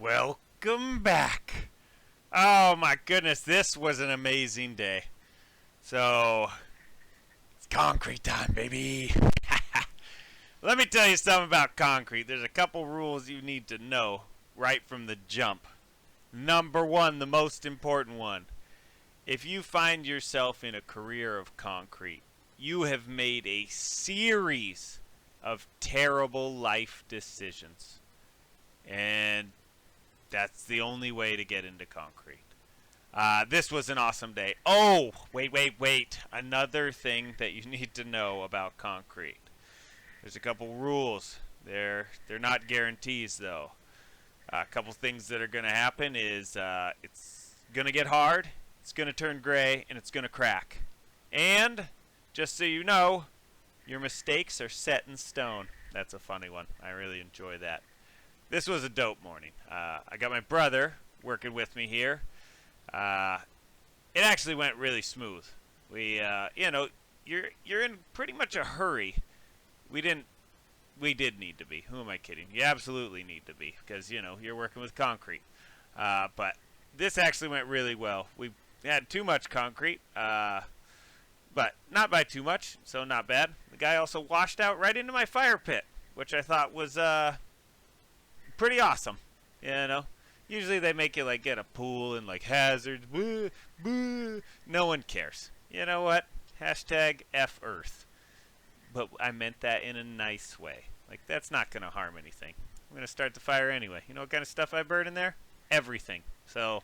Welcome back. Oh my goodness, this was an amazing day. So, it's concrete time, baby. Let me tell you something about concrete. There's a couple rules you need to know right from the jump. Number one, the most important one. If you find yourself in a career of concrete, you have made a series of terrible life decisions. And that's the only way to get into concrete. This was an awesome day. Oh, wait. Another thing that you need to know about concrete. There's a couple rules. They're not guarantees, though. A couple things that are going to happen is it's going to get hard, it's going to turn gray, and it's going to crack. And, just so you know, your mistakes are set in stone. That's a funny one. I really enjoy that. This was a dope morning. I got my brother working with me here. It actually went really smooth. We, you're in pretty much a hurry. We did need to be. Who am I kidding? You absolutely need to be because, you're working with concrete. But this actually went really well. We had too much concrete, but not by too much, so not bad. The guy also washed out right into my fire pit, which I thought was, pretty awesome, Usually they make you get a pool and hazards. Boo, boo. No one cares. You know what? Hashtag F Earth. But I meant that in a nice way. That's not gonna harm anything. I'm gonna start the fire anyway. You know what kind of stuff I burn in there? Everything. So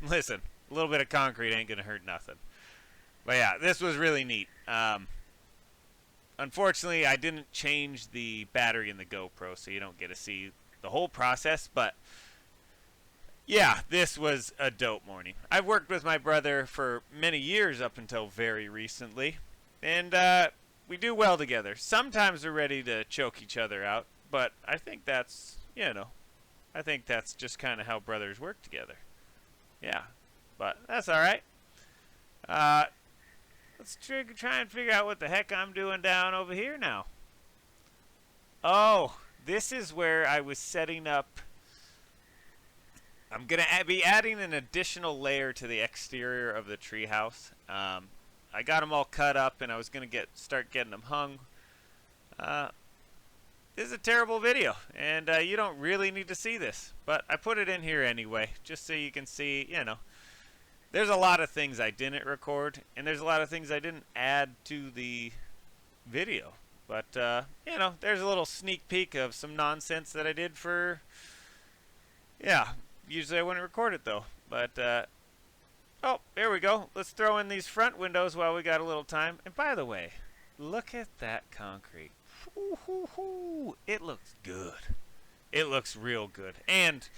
listen, a little bit of concrete ain't gonna hurt nothing. But yeah, this was really neat. Unfortunately, I didn't change the battery in the GoPro, so you don't get to see the whole process, but yeah, this was a dope morning. I've worked with my brother for many years up until very recently, and we do well together. Sometimes we're ready to choke each other out, but I think that's, I think that's just kind of how brothers work together. Yeah, but that's all right. Let's try and figure out what the heck I'm doing down over here now. Oh, this is where I was setting up. I'm going to be adding an additional layer to the exterior of the treehouse. I got them all cut up, and I was going to start getting them hung. This is a terrible video, and you don't really need to see this. But I put it in here anyway, just so you can see, There's a lot of things I didn't record, and there's a lot of things I didn't add to the video. But, there's a little sneak peek of some nonsense that I did for, usually I wouldn't record it, though. But, oh, there we go. Let's throw in these front windows while we got a little time. And by the way, look at that concrete. Ooh, it looks good. It looks real good. And,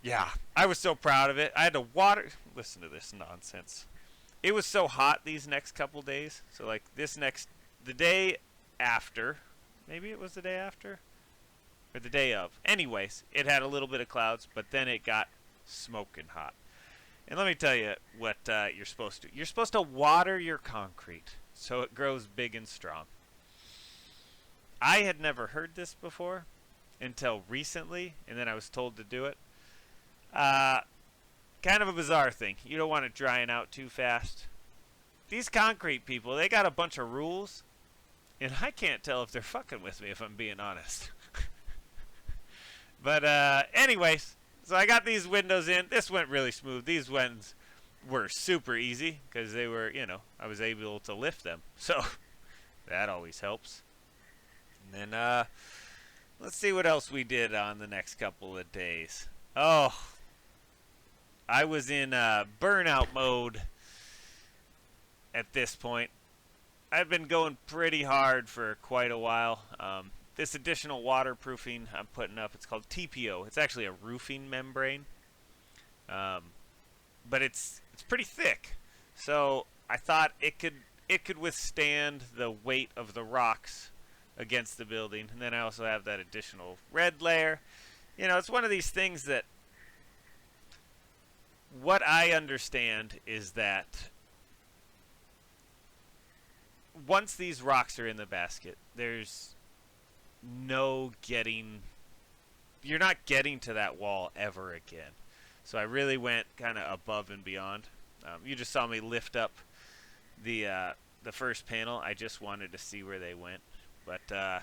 yeah, I was so proud of it. I had to water. Listen to this nonsense. It was so hot these next couple days. So, the day after, maybe it was the day after, or the day of. Anyways, it had a little bit of clouds, but then it got smoking hot. And let me tell you what you're supposed to do. You're supposed to water your concrete so it grows big and strong. I had never heard this before until recently, and then I was told to do it. Kind of a bizarre thing. You don't want it drying out too fast. These concrete people, they got a bunch of rules, and I can't tell if they're fucking with me, if I'm being honest. But anyways, so I got these windows in. This went really smooth. These ones were super easy because they were, I was able to lift them. So that always helps. And then let's see what else we did on the next couple of days. Oh, I was in burnout mode at this point. I've been going pretty hard for quite a while. This additional waterproofing I'm putting up, it's called TPO. It's actually a roofing membrane, but it's pretty thick. So I thought it could withstand the weight of the rocks against the building. And then I also have that additional red layer. It's one of these things that what I understand is that once these rocks are in the basket, there's no getting you're not getting to that wall ever again. So I really went kind of above and beyond. You just saw me lift up the first panel. I just wanted to see where they went, but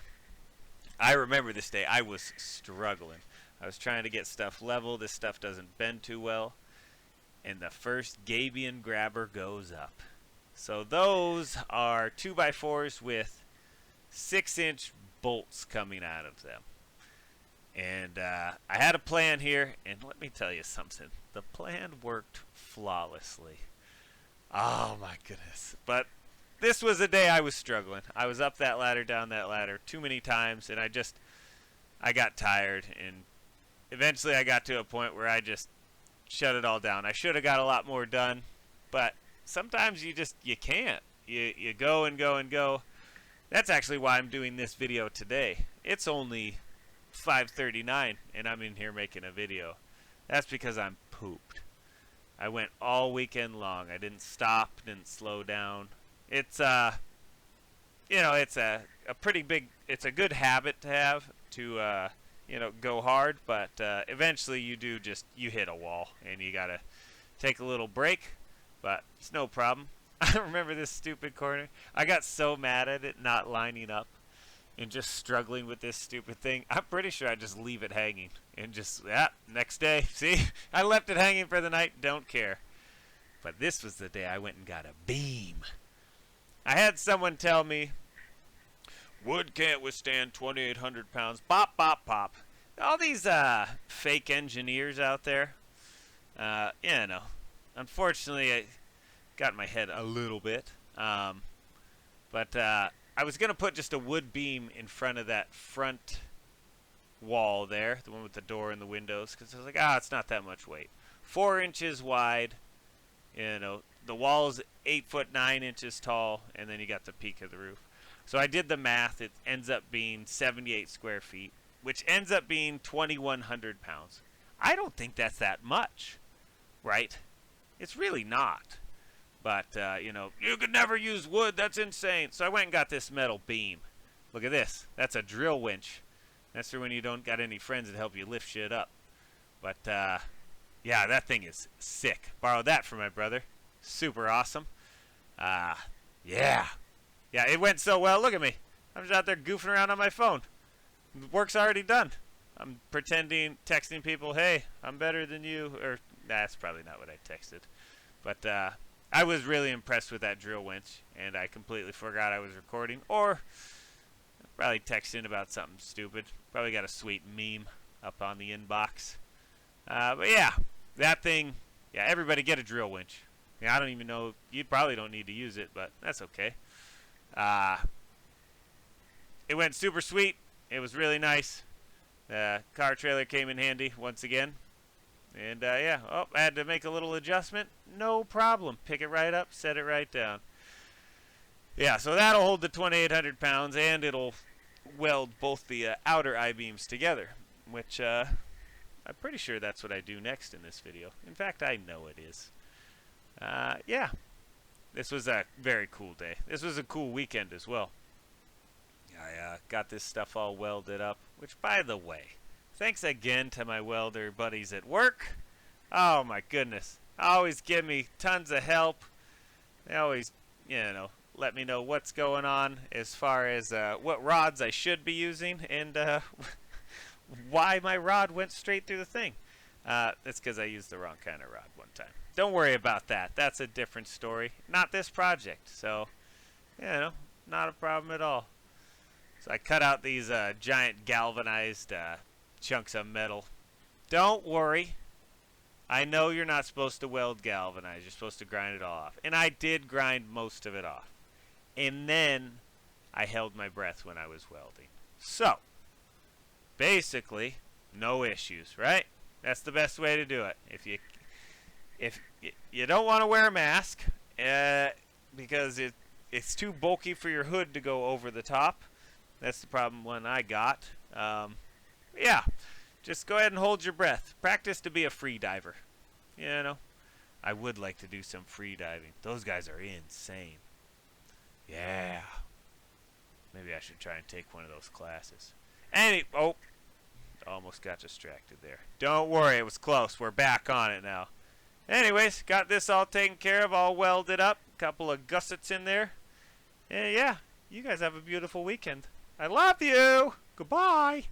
I remember this day. I was struggling. I was trying to get stuff level. This stuff doesn't bend too well, and the first gabion grabber goes up. So those are 2x4s with 6-inch bolts coming out of them. And I had a plan here, and let me tell you something. The plan worked flawlessly. Oh my goodness. But this was a day I was struggling. I was up that ladder, down that ladder too many times, and I got tired, and eventually I got to a point where I just shut it all down. I should have got a lot more done, but sometimes you can't. You go and go and go. That's actually why I'm doing this video today. It's only 5:39 and I'm in here making a video. That's because I'm pooped. I went all weekend long. I didn't stop, didn't slow down. It's it's a pretty big, it's a good habit to have to go hard, but eventually you hit a wall and you got to take a little break, but it's no problem. I remember this stupid corner. I got so mad at it not lining up and just struggling with this stupid thing. I'm pretty sure I just leave it hanging and just, next day. See, I left it hanging for the night, don't care. But this was the day I went and got a beam. I had someone tell me, wood can't withstand 2,800 pounds. Pop, pop, pop. All these fake engineers out there, unfortunately, I got in my head a little bit. But I was going to put just a wood beam in front of that front wall there, the one with the door and the windows, because I was like, it's not that much weight. 4 inches wide, the wall's 8 foot 9 inches tall, and then you got the peak of the roof. So I did the math. It ends up being 78 square feet, which ends up being 2,100 pounds. I don't think that's that much, right? It's really not. But, you could never use wood. That's insane. So I went and got this metal beam. Look at this. That's a drill winch. That's for when you don't got any friends that help you lift shit up. But, yeah, that thing is sick. Borrowed that from my brother. Super awesome. Yeah. Yeah, it went so well. Look at me. I'm just out there goofing around on my phone. Work's already done. I'm pretending, texting people, hey, I'm better than you. Or, that's probably not what I texted. But, I was really impressed with that drill winch, and I completely forgot I was recording, or probably texting about something stupid. Probably got a sweet meme up on the inbox. But yeah, that thing, everybody get a drill winch. Yeah, I don't even know, you probably don't need to use it, but that's okay. It went super sweet. It was really nice. The car trailer came in handy once again. And, I had to make a little adjustment. No problem. Pick it right up, set it right down. Yeah, so that'll hold the 2,800 pounds, and it'll weld both the outer I-beams together, which I'm pretty sure that's what I do next in this video. In fact, I know it is. Yeah, this was a very cool day. This was a cool weekend as well. I got this stuff all welded up, which, by the way, thanks again to my welder buddies at work. Oh my goodness. Always give me tons of help. They always, let me know what's going on as far as what rods I should be using and why my rod went straight through the thing. That's because I used the wrong kind of rod one time. Don't worry about that. That's a different story. Not this project. So, not a problem at all. So I cut out these giant galvanized chunks of metal. Don't worry. I know you're not supposed to weld galvanized. You're supposed to grind it all off. And I did grind most of it off. And then I held my breath when I was welding. So, basically, no issues, right? That's the best way to do it. If you don't want to wear a mask because it's too bulky for your hood to go over the top. That's the problem one I got. Yeah, just go ahead and hold your breath. Practice to be a free diver. I would like to do some free diving. Those guys are insane. Yeah. Maybe I should try and take one of those classes. Almost got distracted there. Don't worry, it was close. We're back on it now. Anyways, got this all taken care of, all welded up. Couple of gussets in there. And yeah, you guys have a beautiful weekend. I love you. Goodbye.